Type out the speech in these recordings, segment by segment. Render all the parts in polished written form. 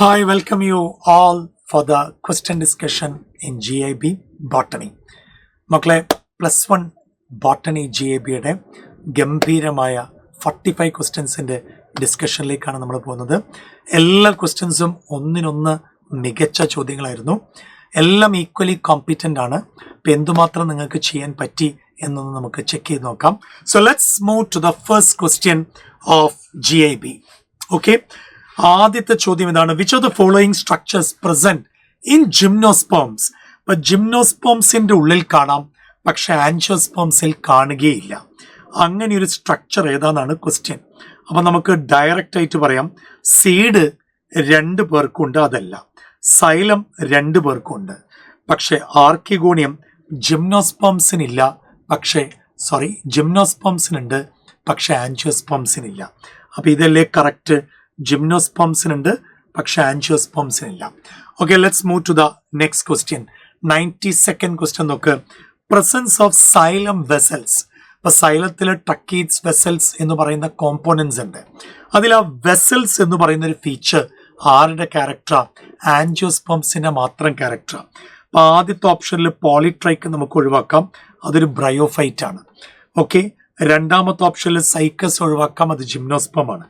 Hi, welcome you all for the question discussion in GIB Botany. മക്കളെ +1 botany GIBയുടെ ഗംഭീരമായ 45 ക്വസ്റ്റ്യൻസിൻ്റെ ഡിസ്കഷനിലേക്കാണ് നമ്മൾ പോകുന്നത്. എല്ലാ ക്വസ്റ്റ്യൻസും ഒന്നിനൊന്ന് മികച്ച ചോദ്യങ്ങളായിരുന്നു. എല്ലാം ഈക്വലി കോമ്പിറ്റൻ്റ് ആണ്. ഇപ്പം എന്തുമാത്രം നിങ്ങൾക്ക് ചെയ്യാൻ പറ്റി എന്നൊന്ന് നമുക്ക് ചെക്ക് ചെയ്ത് നോക്കാം. So let's move to the first question of GIB. Okay, ആദ്യത്തെ ചോദ്യം ഇതാണ്: which of the following structures present in gymnosperms? ഇപ്പൊ ജിംനോസ്പേംസിന്റെ ഉള്ളിൽ കാണാം, പക്ഷെ ആൻജിയോസ്പേംസിൽ കാണുകയില്ല. അങ്ങനെ ഒരു സ്ട്രക്ചർ ഏതാണെന്നാണ് ക്വസ്റ്റ്യൻ. അപ്പൊ നമുക്ക് ഡയറക്റ്റ് ആയിട്ട് പറയാം, സീഡ് 2 പേർക്കുണ്ട്, അതല്ല. സൈലം 2 പേർക്കുണ്ട്, പക്ഷെ ആർക്കിഗോണിയം ജിംനോസ്പേംസിനില്ല. ജിംനോസ്പേംസിനുണ്ട്, പക്ഷെ ആൻജിയോസ്പേംസിനില്ല. അപ്പൊ ഇതല്ലേ കറക്റ്റ്? ജിംനോസ്പേംസിനുണ്ട്, പക്ഷെ ആൻജിയോസ്പേംസിനില്ല. Okay, let's move to the next question. 92nd question നോക്ക്. Presence of xylem vessels. ഇപ്പൊ സൈലത്തിൽ ട്രക്കീറ്റ്സ്, വെസൽസ് എന്ന് പറയുന്ന കോമ്പോണൻസ് ഉണ്ട്. അതിൽ ആ വെസൽസ് എന്ന് പറയുന്ന ഒരു ഫീച്ചർ ആരുടെ ക്യാരക്ടറാ? ആൻജിയോസ്പേംസിന്റെ മാത്രം ക്യാരക്ടറാ. അപ്പൊ ആദ്യത്തെ ഓപ്ഷനിൽ പോളിട്രൈക്ക് നമുക്ക് ഒഴിവാക്കാം, അതൊരു ബ്രയോഫൈറ്റ് ആണ്. ഓക്കെ, രണ്ടാമത്തെ ഓപ്ഷനിൽ സൈക്കസ് ഒഴിവാക്കാം, അത് ജിംനോസ്പേം ആണ്.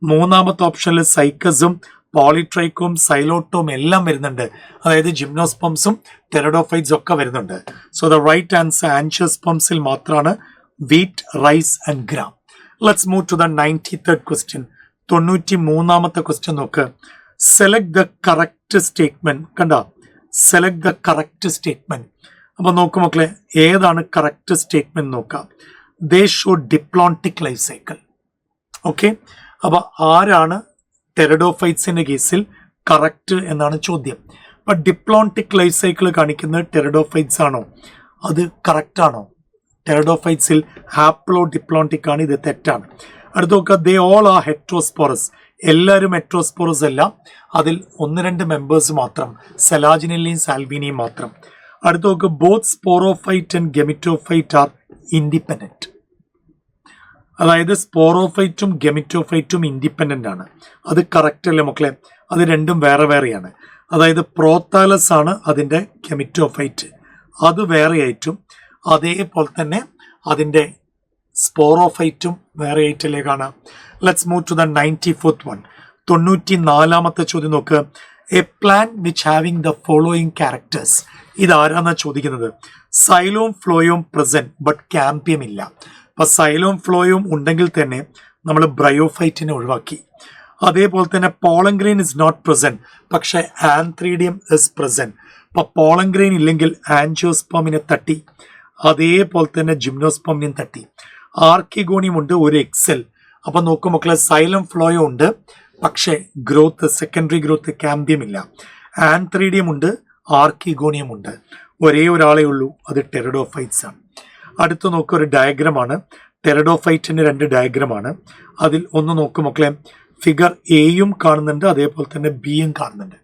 മൂന്നാമത്തെ ഓപ്ഷനിൽ സൈക്കസും പോളിട്രൈക്കും സൈലോട്ടും എല്ലാം വരുന്നുണ്ട്, അതായത് ജിംനോസ്പേംസും ടെറഡോഫൈറ്റ്സും ഒക്കെ വരുന്നുണ്ട്. സോ ദ റൈറ്റ് ആൻസർ ആൻജിയോസ്പേംസിൽ മാത്രമാണ് wheat, rice and gram. Let's move to the 93rd question. 93ാമത്തെ ക്വസ്റ്റ്യൻ നോക്ക്. Select the correct statement. കണ്ട, സെലക്ട് ദ കറക്റ്റ് സ്റ്റേറ്റ്മെന്റ്. അപ്പൊ നോക്കൂ മക്കളെ, ഏതാണ് കറക്റ്റ് സ്റ്റേറ്റ്മെന്റ് നോക്കാം. They show diplontic life cycle. Okay, അപ്പൊ ആരാണ് ടെറഡോഫൈറ്റ്സിന്റെ കേസിൽ കറക്റ്റ് എന്നാണ് ചോദ്യം. അപ്പൊ ഡിപ്ലോണ്ടിക് ലൈഫ് സൈക്കിൾ കാണിക്കുന്നത് ടെറഡോഫൈറ്റ്സ് ആണോ? അത് കറക്റ്റ് ആണോ? ടെറഡോഫൈറ്റ്സിൽ ഹാപ്ലോ ഡിപ്ലോണ്ടിക് ആണ്, ഇത് തെറ്റാണ്. അടുത്ത നോക്കുക, ദേ ഓൾ ആർ ഹെട്രോസ്പോറസ്. എല്ലാവരും ഹെട്രോസ്പോറസ് അല്ല, അതിൽ 1-2 മെമ്പേഴ്സ് മാത്രം, സെലാജിനെല്ലയും സാൽവിനിയും മാത്രം. അടുത്ത നോക്കുക, both sporophyte and gametophyte are independent. അതായത് സ്പോറോഫൈറ്റും ഗെമിറ്റോഫൈറ്റും ഇൻഡിപെൻഡന്റ് ആണ്. അത് കറക്റ്റ് അല്ലേ മക്കളെ? അത് രണ്ടും വേറെ വേറെയാണ്. അതായത് പ്രോത്താലസ് ആണ് അതിൻ്റെ ഗെമിറ്റോഫൈറ്റ്, അത് വേറെ ആയിട്ടും അതേപോലെ തന്നെ അതിൻ്റെ സ്പോറോഫൈറ്റും വേറെ ആയിട്ടല്ലേ കാണാം. Let's move to the 94th one. 94ാമത്തെ ചോദ്യം നോക്ക്. A plant which having the following characters. ഇതാരാന്നാ ചോദിക്കുന്നത്? സൈലോം ഫ്ലോയും പ്രസന്റ്, ബട്ട് ക്യാമ്പിയം ഇല്ല. അപ്പൊ സൈലോം ഫ്ലോയും ഉണ്ടെങ്കിൽ തന്നെ നമ്മൾ ബ്രയോഫൈറ്റിനെ ഒഴിവാക്കി. അതേപോലെ തന്നെ പോളൻഗ്രെയിൻ ഇസ് നോട്ട് പ്രസന്റ്, പക്ഷെ ആന്ത്രീഡിയം ഇസ് പ്രസന്റ്. അപ്പൊ പോളൻഗ്രെയിൻ ഇല്ലെങ്കിൽ ആൻജിയോസ്പേമിനെ തട്ടി, അതേപോലെ തന്നെ ജിംനോസ്പേമിനെയും തട്ടി. ആർക്കിഗോണിയം ഉണ്ട്, ഒരു എക്സൽ. അപ്പൊ നോക്കും മക്കളെ, സൈലം ഫ്ലോയും ഉണ്ട്, പക്ഷെ ഗ്രോത്ത്, സെക്കൻഡറി ഗ്രോത്ത്, ക്യാമ്പിയം ഇല്ല. ആന്ത്രീഡിയം ഉണ്ട്, ആർക്കിഗോണിയം ഉണ്ട്. ഒരേ ഒരാളേ ഉള്ളൂ, അത് ടെറഡോഫൈറ്റ്സ് ആണ്. അടുത്ത് നോക്കുക, ഒരു ഡയഗ്രമാണ്. ടെറഡോഫൈറ്റിന്റെ 2 ഡയഗ്രമാണ്. അതിൽ ഒന്ന് നോക്കും മക്കളെ, ഫിഗർ എയും കാണുന്നുണ്ട്, അതേപോലെ തന്നെ ബിയും കാണുന്നുണ്ട്.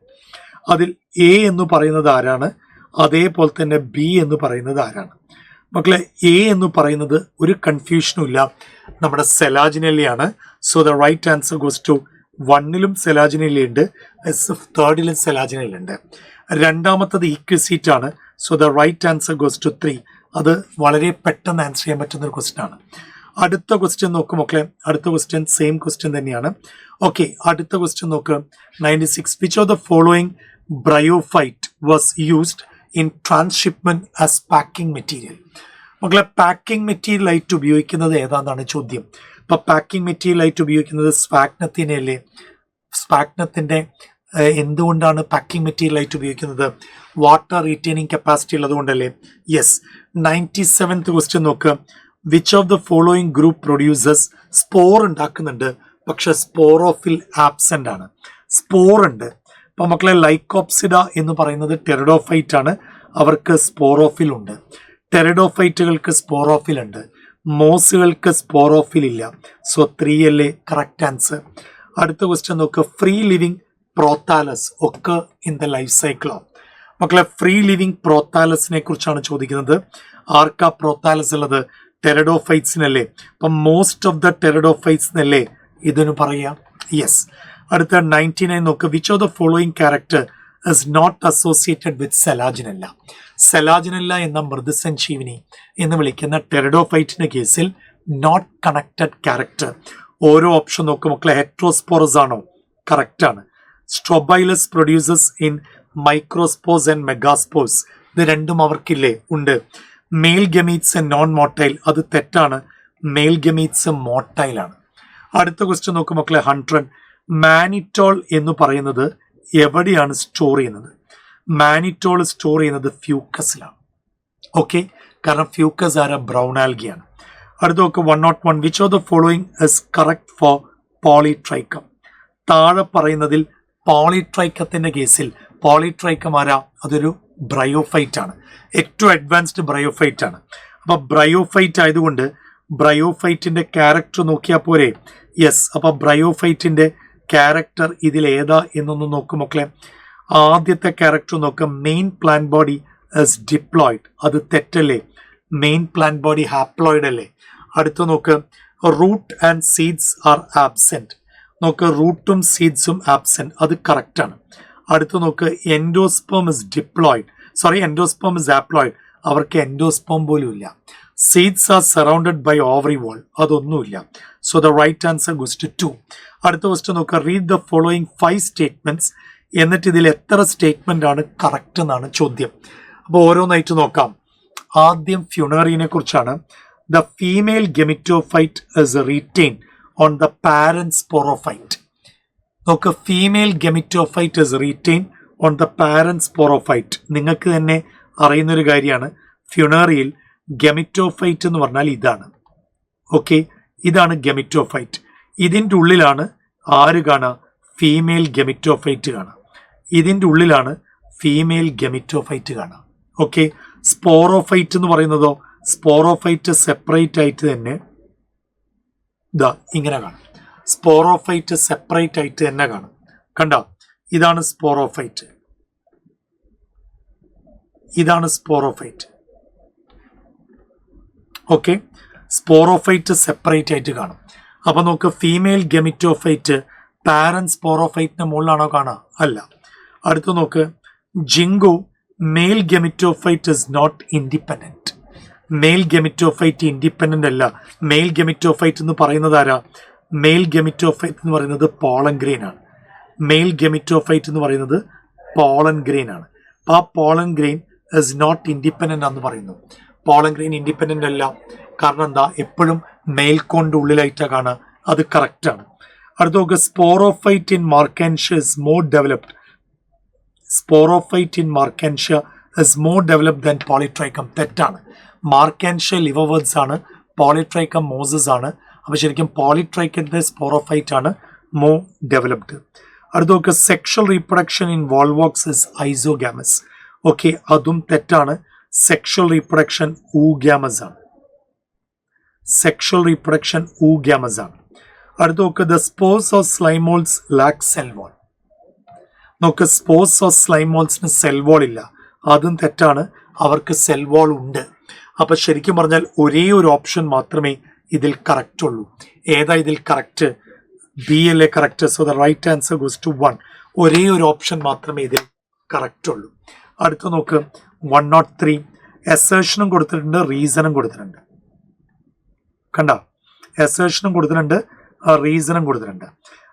അതിൽ എ എന്ന് പറയുന്നത് ആരാണ്? അതേപോലെ തന്നെ ബി എന്ന് പറയുന്നത് ആരാണ്? മക്കളെ, എ എന്ന് പറയുന്നത് ഒരു കൺഫ്യൂഷനും ഇല്ല, നമ്മുടെ സെലാജിനെല്ലയാണ്. So the right answer goes to 1ലും സെലാജിനെല്ല ഉണ്ട്, 3ലും സെലാജിനെല്ല ഉണ്ട്. രണ്ടാമത്തത് ഈക്വിസീറ്റ് ആണ്. So the right answer goes to 3. അത് വളരെ പെട്ടെന്ന് ആൻസർ ചെയ്യാൻ പറ്റുന്ന ഒരു ക്വസ്റ്റ്യൻ ആണ്. അടുത്ത ക്വസ്റ്റ്യൻ നോക്കും മക്കളെ. അടുത്ത ക്വസ്റ്റ്യൻ സെയിം ക്വസ്റ്റ്യൻ തന്നെയാണ്. ഓക്കെ, അടുത്ത ക്വസ്റ്റ്യൻ നോക്ക്. 96. Which of the following bryophyte was used in transshipment as packing material? മക്കളെ, പാക്കിംഗ് മെറ്റീരിയൽ ആയിട്ട് ഉപയോഗിക്കുന്നത് ഏതാണെന്നാണ് ചോദ്യം. ഇപ്പൊ പാക്കിംഗ് മെറ്റീരിയൽ ആയിട്ട് ഉപയോഗിക്കുന്നത് സ്പാഗ്നത്തിനെയല്ലേ? സ്പാഗ്നത്തിന്റെ എന്തുകൊണ്ടാണ് പാക്കിംഗ് മെറ്റീരിയൽ ആയിട്ട് ഉപയോഗിക്കുന്നത്? വാട്ടർ റീറ്റെയിനിങ് കപ്പാസിറ്റി ഉള്ളതുകൊണ്ടല്ലേ? യെസ്. 97th ക്വസ്റ്റ്യൻ നോക്കുക. Which of the following group producers? Spore ഉണ്ടാക്കുന്നുണ്ട്, പക്ഷെ സ്പോറോഫിൽ ആബ്സെന്റ് ആണ്. സ്പോർ ഉണ്ട്. ഇപ്പൊ മക്കളെ, ലൈക്കോപ്സിഡ എന്ന് പറയുന്നത് ടെറഡോഫൈറ്റ് ആണ്, അവർക്ക് സ്പോറോഫിൽ ഉണ്ട്. ടെറഡോഫൈറ്റുകൾക്ക് സ്പോറോഫിൽ ഉണ്ട്, മോസുകൾക്ക് സ്പോറോഫിൽ ഇല്ല. സോ 3 അല്ലേ കറക്റ്റ് ആൻസർ. അടുത്ത ക്വസ്റ്റ്യൻ നോക്കുക. ഫ്രീ ലിവിങ് പ്രോത്താലസ് ഒക്കെ in the life cycle of. മക്കളെ, ഫ്രീ ലിവിങ് പ്രോത്താലസിനെ കുറിച്ചാണ് ചോദിക്കുന്നത്. ആർക്കാ പ്രോത്താലസ് ഉള്ളത്? ടെറഡോഫൈറ്റ്സിനല്ലേ? അപ്പം മോസ്റ്റ് ഓഫ് ദ ടെറഡോഫൈറ്റ്സിനല്ലേ ഇതിന് പറയാം? യെസ്. അടുത്ത 99 നോക്ക്. Which of the following character is not associated with Selaginella. Selaginella എന്ന മൃദുസഞ്ജീവിനി എന്ന് വിളിക്കുന്ന ടെറിഡോഫൈറ്റിന്റെ കേസിൽ നോട്ട് കണക്റ്റഡ് ക്യാരക്ടർ. ഓരോ ഓപ്ഷൻ നോക്കും മക്കളെ. ഹെട്രോസ്പോറസ് ആണോ? കറക്റ്റ് ആണ്. Strobilus produces in microspores and megaspores. ഇത് രണ്ടും അവർക്കില്ലേ? ഉണ്ട്. Male gametes and non motile. അത് തെറ്റാണ്. മെയിൽ ഗമീറ്റ്സ് മോട്ടൈലാണ്. അടുത്ത ക്വസ്റ്റ്യൻ നോക്കും മക്കളെ. 100. മാനിറ്റോൾ എന്ന് പറയുന്നത് എവിടെയാണ് സ്റ്റോർ ചെയ്യുന്നത്? മാനിറ്റോൾ സ്റ്റോർ ചെയ്യുന്നത് ഫ്യൂക്കസിലാണ്. ഓക്കെ, കാരണം ഫ്യൂക്കസ് ആര ബ്രൗൺ ആൽഗിയാണ്. അടുത്ത നോക്ക് 101. Which of the following is correct for Polytrichum? താഴെ പറയുന്നതിൽ പോളിട്രൈക്കത്തിന്റെ കേസിൽ പോളിട്രൈക്കം ആരാ? അതൊരു ബ്രയോഫൈറ്റ് ആണ്. ഏറ്റവും അഡ്വാൻസ്ഡ് ബ്രയോഫൈറ്റ് ആണ്. അപ്പൊ ബ്രയോഫൈറ്റ് ആയതുകൊണ്ട് ബ്രയോഫൈറ്റിന്റെ ക്യാരക്ടർ നോക്കിയാൽ പോരെ? യെസ്. അപ്പൊ ബ്രയോഫൈറ്റിന്റെ ക്യാരക്ടർ ഇതിൽ ഏതാ എന്നൊന്ന് നോക്കും മക്കളെ. ആദ്യത്തെ ക്യാരക്ടർ നോക്കാം. Main plant body is diploid. അത് തെറ്റല്ലേ? മെയിൻ പ്ലാന്റ് ബോഡി ഹാപ്ലോയിഡ് അല്ലേ? അടുത്ത നോക്ക്. Root and seeds are absent. നോക്ക്, റൂട്ടും സീഡ്സും ആബ്സെന്റ്. അത് കറക്റ്റ് ആണ്. അടുത്ത നോക്ക്. Endosperm is diploid. Endosperm is haploid. അവർക്ക് എൻഡോസ്പേം പോലും ഇല്ല. Seeds are surrounded by ovary wall. അതൊന്നുമില്ല. So the right answer goes to 2. അടുത്ത ക്വസ്റ്റ്യൻ നോക്കുക. Read the following 5 statements. എന്നിട്ട് ഇതിൽ എത്ര സ്റ്റേറ്റ്മെന്റ് ആണ് കറക്റ്റ് എന്നാണ് ചോദ്യം. അപ്പോൾ ഓരോന്നായിട്ട് നോക്കാം. ആദ്യം ഫ്യൂണറിനെ കുറിച്ചാണ്. The female gametophyte is retain on the parent sporophyte. നോക്ക്, female gametophyte is retain on the parent sporophyte. നിങ്ങൾക്ക് തന്നെ അറിയുന്നൊരു കാര്യമാണ്. ഫ്യൂണറിയിൽ ഗെമിറ്റോഫൈറ്റ് എന്ന് പറഞ്ഞാൽ ഇതാണ്. ഓക്കെ, ഇതാണ് ഗെമിറ്റോഫൈറ്റ്. ഇതിൻ്റെ ഉള്ളിലാണ് ആര് കാണുക? ഫീമെയിൽ ഗെമിറ്റോഫൈറ്റ് കാണുക. ഇതിൻ്റെ ഉള്ളിലാണ് ഫീമെയിൽ ഗെമിറ്റോഫൈറ്റ് കാണുക. ഓക്കെ, സ്പോറോഫൈറ്റ് എന്ന് പറയുന്നതോ സ്പോറോഫൈറ്റ് സെപ്പറേറ്റ് ആയിട്ട് തന്നെ ഇതാ ഇങ്ങനെ കാണും. സ്പോറോഫൈറ്റ് സെപ്പറേറ്റ് ആയിട്ട് തന്നെ കാണും. കണ്ടോ? ഇതാണ് സ്പോറോഫൈറ്റ്. ഇതാണ് സ്പോറോഫൈറ്റ്. ഓക്കെ, സ്പോറോഫൈറ്റ് സെപ്പറേറ്റ് ആയിട്ട് കാണും. അപ്പൊ നോക്ക്, ഫീമെയിൽ ഗെമിറ്റോഫൈറ്റ് പാരന്റ് സ്പോറോഫൈറ്റിന്റെ മുകളിലാണോ കാണുക? അല്ല. അടുത്ത് നോക്ക്. Ginkgo male gametophyte is not independent. Male gametophyte independent അല്ല. മെയിൽ ഗെമിറ്റോഫൈറ്റ് എന്ന് പറയുന്നത് ആരാ? മെയിൽ ഗെമിറ്റോഫൈറ്റ് എന്ന് പറയുന്നത് പോളൻ ഗ്രെയിൻ ആണ്. മെയിൽ ഗെമിറ്റോഫൈറ്റ് എന്ന് പറയുന്നത് പോളൻ ഗ്രെയിൻ ആണ്. അപ്പൊ ആ pollen grain is not independent എന്ന് പറയുന്നു. പോളൻ ഗ്രെയിൻ ഇൻഡിപെൻഡന്റ് അല്ല. കാരണം എന്താ? എപ്പോഴും മെയിൽ കോണിന്റെ ഉള്ളിലായിട്ടാണ് കാണുക. അത് കറക്റ്റ് ആണ്. അടുത്ത നോക്കുക. Sporophyte in Marchantia is more developed. Sporophyte in Marchantia is more developed than Polytrichum. തെറ്റാണ്. മാർക്കാൻഷ്യ ലിവർവേർഡ്സ് ആണ്, പോളിട്രൈക്കം മോസസ് ആണ്. അപ്പൊ ശരിക്കും പോളിട്രൈക്കത്തിന്റെ സ്പോറോഫൈറ്റ് ആണ് മോർ ഡെവലപ്ഡ്. അടുത്ത നോക്കുക. Sexual reproduction in Volvox is isogamous. Okay, അതും തെറ്റാണ്. സെക്ഷൽ റീപ്രൊഡക്ഷൻ ഊഗ്യാമസ് ആണ്. സെക്ഷൽ റീപ്രൊഡക്ഷൻ ഊഗ്യാമസ് ആണ്. അടുത്ത നോക്കുക. The spores of slime moulds lack cell wall. നോക്ക്, സ്പോർസ് ഓഫ് സ്ലൈമോൾസിന് സെൽ വാൾ ഇല്ല. അതും തെറ്റാണ്. അവർക്ക് സെൽ വാൾ ഉണ്ട്. അപ്പൊ ശരിക്കും പറഞ്ഞാൽ ഒരേ ഒരു ഓപ്ഷൻ മാത്രമേ ഇതിൽ കറക്റ്റ് ഉള്ളൂ. ഏതാ ഇതിൽ കറക്റ്റ്? ബി അല്ലേ correct? So the right answer goes to 1. ഒരേ ഒരു ഓപ്ഷൻ മാത്രമേ ഇതിൽ കറക്റ്റ് ഉള്ളൂ. അടുത്ത നോക്ക്. 103. എസേർഷനും കൊടുത്തിട്ടുണ്ട്, റീസണും കൊടുത്തിട്ടുണ്ട്. കണ്ട, എസേർഷനും കൊടുത്തിട്ടുണ്ട്, റീസണും കൊടുത്തിട്ടുണ്ട്.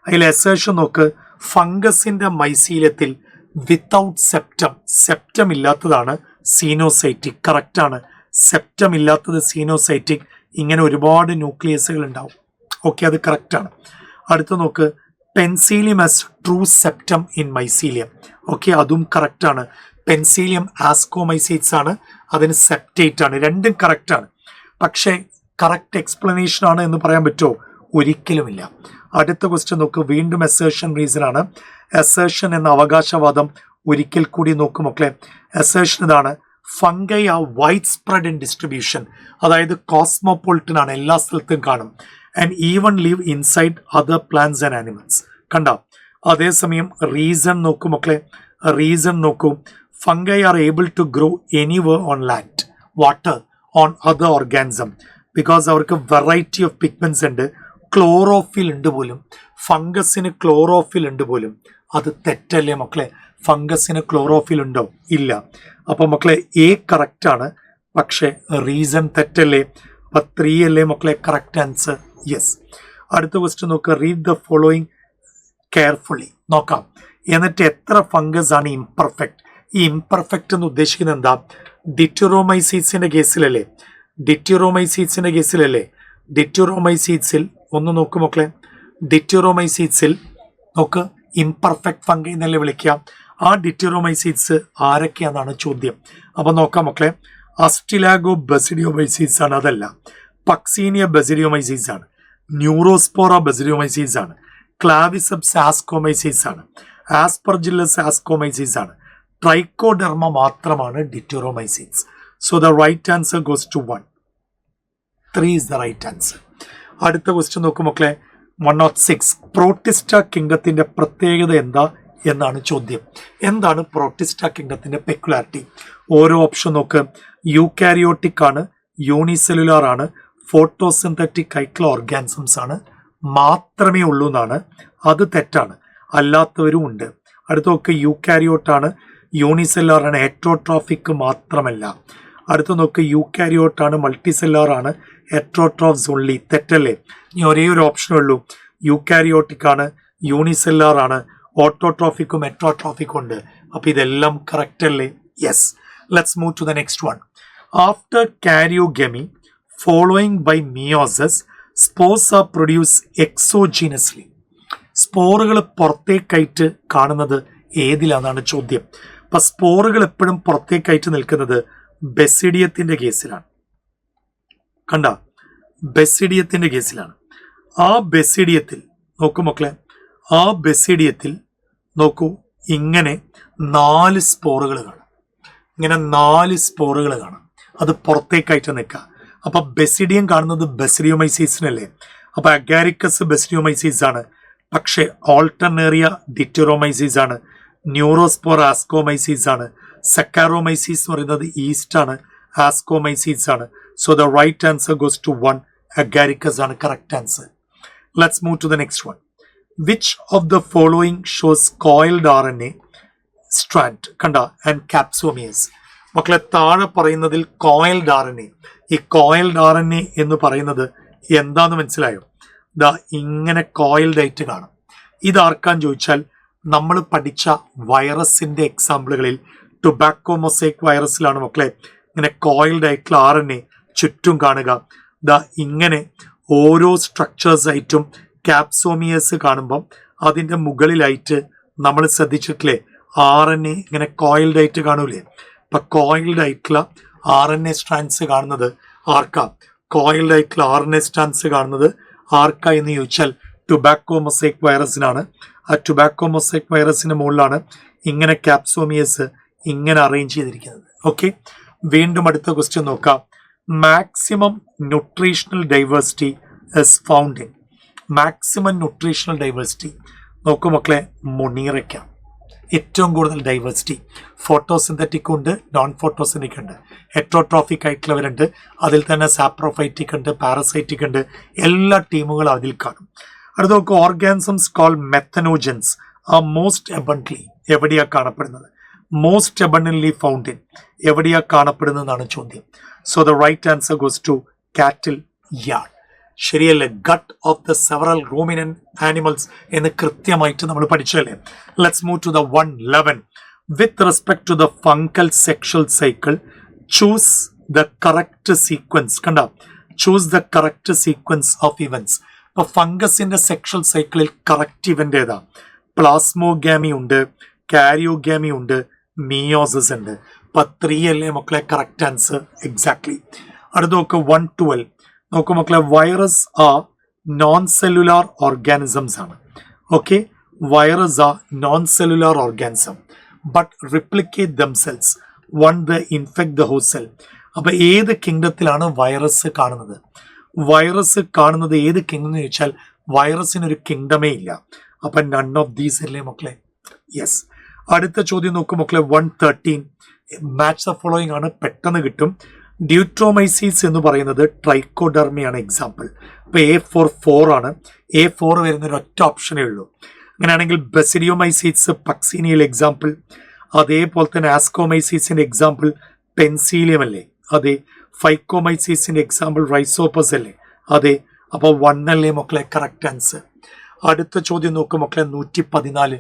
അതിൽ എസേർഷൻ നോക്ക്. ഫംഗസിന്റെ മൈസീലിയത്തിൽ വിത്തൗട്ട് സെപ്റ്റം, സെപ്റ്റം ഇല്ലാത്തതാണ് സീനോസൈറ്റിക്. കറക്റ്റ് ആണ്. സെപ്റ്റം ഇല്ലാത്തത് സീനോസൈറ്റിക്. ഇങ്ങനെ ഒരുപാട് ന്യൂക്ലിയസുകൾ ഉണ്ടാവും. ഓക്കെ, അത് കറക്റ്റ് ആണ്. അടുത്ത നോക്ക്. Penicillium has true septum in mycelium. Okay, അതും കറക്റ്റ് ആണ്. പെൻസീലിയം ആസ്കോമൈസൈറ്റ്സ് ആണ്, അതിന് സെപ്റ്റേറ്റ് ആണ്. രണ്ടും കറക്റ്റ് ആണ്. പക്ഷേ കറക്റ്റ് എക്സ്പ്ലനേഷൻ ആണ് എന്ന് പറയാൻ പറ്റുമോ? ഒരിക്കലുമില്ല. അടുത്ത ക്വസ്റ്റ്യൻ നോക്ക്. വീണ്ടും എസേർഷൻ റീസൺ ആണ്. എസേർഷൻ എന്ന അവകാശവാദം ഒരിക്കൽ കൂടി നോക്കും മക്കളെ. എസേർഷൻ ഇതാണ്. Fungi are wide spread in distribution. അതായത് കോസ്മോപൊളിറ്റൻ ആണ്, എല്ലാ സ്ഥലത്തും കാണും. And even live inside other plants and animals. കണ്ട, അതേസമയം റീസൺ നോക്കും മക്കളെ. റീസൺ നോക്കൂ. Fungi are able to grow anywhere on land, water, on other organism. Because അവർക്ക് വെറൈറ്റി ഓഫ് പിഗ്മെന്റ്സ് ഉണ്ട്, ക്ലോറോഫിൽ ഉണ്ട് പോലും. ഫംഗസിന് ക്ലോറോഫിൽ ഉണ്ട് പോലും. അത് തെറ്റല്ലേ മക്കളെ? ഫംഗസിന് ക്ലോറോഫിൽ ഉണ്ടോ? ഇല്ല. അപ്പൊ മക്കളെ എ കറക്റ്റ് ആണ്, പക്ഷെ റീസൺ തെറ്റല്ലേ? അപ്പൊ 3 അല്ലേ മക്കളെ കറക്റ്റ് ആൻസർ? യെസ്. അടുത്ത ക്വസ്റ്റ്യൻ നോക്കുക. Read the following carefully. നോക്കാം. എന്നിട്ട് എത്ര ഫംഗസ് ആണ് ഇംപെർഫെക്റ്റ്? ഈ ഇംപെർഫെക്റ്റ് എന്ന് ഉദ്ദേശിക്കുന്നത് എന്താ? ഡിറ്ററോമൈസീഡ്സിന്റെ കേസിലല്ലേ? ഡിറ്ററോമൈസീഡ്സിൽ ഒന്ന് നോക്ക് മക്കളെ. ഡിറ്ററോമൈസീഡ്സിൽ നോക്ക്, ഇംപെർഫെക്റ്റ് ഫംഗി എന്നല്ലേ വിളിക്കുക. ആ ഡിറ്ററോമൈസീഡ്സ് ആരൊക്കെയാണെന്നാണ് ചോദ്യം. അപ്പൊ നോക്കാം മക്കളെ. അസ്റ്റിലാഗോ ബസിഡിയോമൈസീഡ്സ് ആണ്, അതല്ല. പക്സീനിയ ബസിഡിയോമൈസീഡ്സ് ആണ്. ന്യൂറോസ്പോറ ബസിഡിയോമൈസീഡ്സ് ആണ്. ക്ലാവിസെപ്സ് ആസ്കോമൈസീഡ്സ് ആണ്. ആസ്പെർജില്ലസ് ആസ്കോമൈസീഡ്സ് ആണ്. ട്രൈക്കോഡെർമ മാത്രമാണ് deuteromycetes. So the right answer goes to 1. 3 is the right answer. അടുത്ത ക്വസ്റ്റ്യൻ നോക്കും മക്കളെ. 106. പ്രോട്ടിസ്റ്റ കിങ്ഡത്തിന്റെ പ്രത്യേകത എന്താ എന്നാണ് ചോദ്യം. എന്താണ് പ്രോട്ടിസ്റ്റ കിങ്ഡത്തിന്റെ പെക്യുലാരിറ്റി? ഓരോ ഓപ്ഷൻ നോക്ക്. യൂകാരിയോട്ടിക് ആണ്, യൂണിസെല്ലുലാർ ആണ്, ഫോട്ടോസിന്തറ്റിക് ആയിട്ടുള്ള ഓർഗാനിസംസ് ആണ് മാത്രമേ ഉള്ളൂ എന്നാണ്. അത് തെറ്റാണ്, അല്ലാത്തവരും ഉണ്ട്. അടുത്ത നോക്ക്. യൂകാരിയോട്ട് ആണ്, യൂണിസെല്ലുലാർ ആണ്, ഹെറ്ററോട്രോഫിക് മാത്രമല്ല. അടുത്ത നോക്ക്. യൂകാരിയോട്ട് ആണ്, മൾട്ടിസെല്ലുലാർ ആണ്, ഹെറ്ററോട്രോഫ്സ് ഓൺലി. തെറ്റല്ലേ? ഇനി ഒരേ ഒരു ഓപ്ഷനേ ഉള്ളൂ. യൂകാരിയോട്ടിക് ആണ്, യൂണിസെല്ലുലാർ ആണ്, ഓട്ടോട്രോഫിക്കും ഹെറ്ററോട്രോഫിക്കും ഉണ്ട്. അപ്പൊ ഇതെല്ലാം കറക്റ്റ് അല്ലേ? Yes. Let's move to the next one. After karyogamy following by meiosis spores are produce exogenously. സ്പോറുകൾ പുറത്തേക്കായിട്ട് കാണുന്നത് ഏതിലാണെന്നാണ് ചോദ്യം. അപ്പൊ സ്പോറുകൾ എപ്പോഴും പുറത്തേക്കായിട്ട് നിൽക്കുന്നത് ബെസിഡിയത്തിന്റെ കേസിലാണ്. കണ്ട, ബെസിഡിയത്തിന്റെ കേസിലാണ്. ആ ബെസിഡിയത്തിൽ നോക്കൂ മക്കളെ. ആ ബെസിഡിയത്തിൽ നോക്കൂ, ഇങ്ങനെ 4 സ്പോറുകൾ കാണാം. ഇങ്ങനെ 4 സ്പോറുകൾ കാണാം. അത് പുറത്തേക്കായിട്ട് നിൽക്കുക. അപ്പൊ ബെസിഡിയം കാണുന്നത് ബെസിഡിയോമൈസീസിനല്ലേ? അപ്പൊ അഗാരിക്കസ് ബെസിഡിയോമൈസീസ് ആണ്, പക്ഷെ ഓൾട്ടർനേറിയ ഡിറ്ററോമൈസീസ് ആണ്. ന്യൂറോസ്പോർ ആസ്കോമൈസീസ് ആണ്. സെക്കാറോമൈസീസ് എന്ന് പറയുന്നത് ഈസ്റ്റ് ആണ്, ആസ്കോമൈസീസ് ആണ്. So the right answer goes to 1. Agaricus ആണ് correct answer. Let's move to the next one. Which of the following shows coiled RNA strand? കണ്ട, ആൻഡ് കാപ്സോമിയസ്. മക്കളെ, താഴെ പറയുന്നതിൽ കോയിൽഡ് RNA, ഈ കോയിൽഡ് RNA എന്ന് പറയുന്നത് എന്താന്ന് മനസ്സിലായോ? ദാ ഇങ്ങനെ കോയിൽഡ് ആയിട്ട് കാണും. ഇതാർക്കാൻ ചോദിച്ചാൽ, നമ്മൾ പഠിച്ച വൈറസിന്റെ എക്സാമ്പിളുകളിൽ ടൊബാക്കോ മൊസൈക്ക് വൈറസിലാണ് മക്കളെ ഇങ്ങനെ കോയിൽഡ് ആയിട്ടുള്ള RNA ചുറ്റും കാണുക. ദാ ഇങ്ങനെ ഓരോ സ്ട്രക്ചേഴ്സ് ആയിട്ടും കാപ്സോമിയസ് കാണുമ്പം അതിൻ്റെ മുകളിലായിട്ട് നമ്മൾ ശ്രദ്ധിച്ചിട്ടില്ലേ, RNA ഇങ്ങനെ കോയിൽഡ് ആയിട്ട് കാണൂലേ? ഇപ്പൊ കോയിൽഡ് ആയിട്ടുള്ള RNA സ്ട്രാൻഡ്സ് കാണുന്നത് ആർക്കാ? കോയിൽഡ് ആയിട്ടുള്ള RNA സ്ട്രാൻഡ്സ് കാണുന്നത് ആർക്കാ എന്ന് ചോദിച്ചാൽ ടൊബാക്കോ മൊസൈക്ക് വൈറസിനാണ്. ആ ടൊബാക്കോ മൊസൈക്ക് വൈറസിന് മുകളിലാണ് ഇങ്ങനെ കാപ്സോമിയസ് ഇങ്ങനെ അറേഞ്ച് ചെയ്തിരിക്കുന്നത്. ഓക്കെ, വീണ്ടും അടുത്ത ക്വസ്റ്റ്യൻ നോക്കാം. Maximum nutritional diversity is found in. Maximum nutritional diversity നോക്കൂ മക്കളെ, മൊണീറയ്ക്കാണ് ഏറ്റവും കൂടുതൽ ഡൈവേഴ്സിറ്റി. ഫോട്ടോസിന്തറ്റിക് ഉണ്ട്, നോൺ ഫോട്ടോസിന്റിക് ഉണ്ട്, ഹെറ്ററോട്രോഫിക് ആയിട്ടുള്ളവരുണ്ട്, അതിൽ തന്നെ സാപ്രോഫൈറ്റിക് ഉണ്ട്, പാരസൈറ്റിക് ഉണ്ട്, എല്ലാ ടീമുകളും അതിൽ കാണും. അടുത്ത നോക്കുക. Organisms call methanogens are most abundantly എവിടെയാ കാണപ്പെടുന്നത്? മോസ്റ്റ് അബണ്ടൻറ്റ്ലി ഫൗണ്ട് ഇൻ എവിടെയാ കാണപ്പെടുന്നതാണ് ചോദ്യം. So the right answer goes to cattle yard. ശരിയല്ലേ? Gut of the several ruminant animals എന്ന് കൃത്യമായിട്ട് നമ്മൾ പഠിച്ചല്ലേ. Let's move to the 111. With respect to the fungal sexual cycle choose the correct sequence. കണ്ട, choose the correct sequence of events. ഇപ്പൊ ഫംഗസിന്റെ sexual സൈക്കിളിൽ correct event ഏതാ? പ്ലാസ്മോഗാമി ഉണ്ട്, കാരിയോഗാമി ഉണ്ട്, മിയോസിസ് ഉണ്ട്. അപ്പൊ 3 അല്ലേ മക്കളെ കറക്റ്റ് ആൻസർ? എക്സാക്ട്ലി. അടുത്ത നോക്കുക. 112. നോക്കൂ മക്കളെ, വൈറസ് ആ നോൺ സെല്ലുലാർ ഓർഗാനിസംസ് ആണ്. ഓക്കെ, വൈറസ് ആ non cellular organism but replicate themselves one the infect the host cell. അപ്പൊ ഏത് കിങ്ഡത്തിലാണ് വൈറസ് കാണുന്നത്? വൈറസ് കാണുന്നത് ഏത് കിങ്ഡം എന്ന് ചോദിച്ചാൽ വൈറസിനൊരു കിങ്ഡമേ ഇല്ല. അപ്പൊ നൺ ഓഫ് ദീസ് അല്ലേ മക്കളെ? യെസ്. അടുത്ത ചോദ്യം നോക്കൂ മക്കളെ. 113. മാച്ച് ദ ഫോളോയിങ് ആണ്, പെട്ടെന്ന് കിട്ടും. ഡ്യൂട്രോമൈസീസ് എന്ന് പറയുന്നത് ട്രൈക്കോഡെർമയാണ് എക്സാമ്പിൾ. ഇപ്പോൾ A4 ആണ്. A4 വരുന്ന ഒരു ഒറ്റ ഓപ്ഷനേ ഉള്ളൂ. അങ്ങനെയാണെങ്കിൽ ബസിഡിയോമൈസീസ് പക്സീനിയൽ എക്സാമ്പിൾ. അതേപോലെ തന്നെ ആസ്കോമൈസീസിന്റെ എക്സാമ്പിൾ പെൻസീലിയം അല്ലേ? അതെ. ഫൈക്കോമൈസീസിന്റെ എക്സാമ്പിൾ റൈസോപ്പസ് അല്ലേ? അതെ. അപ്പോൾ 1 അല്ലേ മക്കളെ കറക്റ്റ് ആൻസർ. അടുത്ത ചോദ്യം നോക്കും മക്കളെ, 114.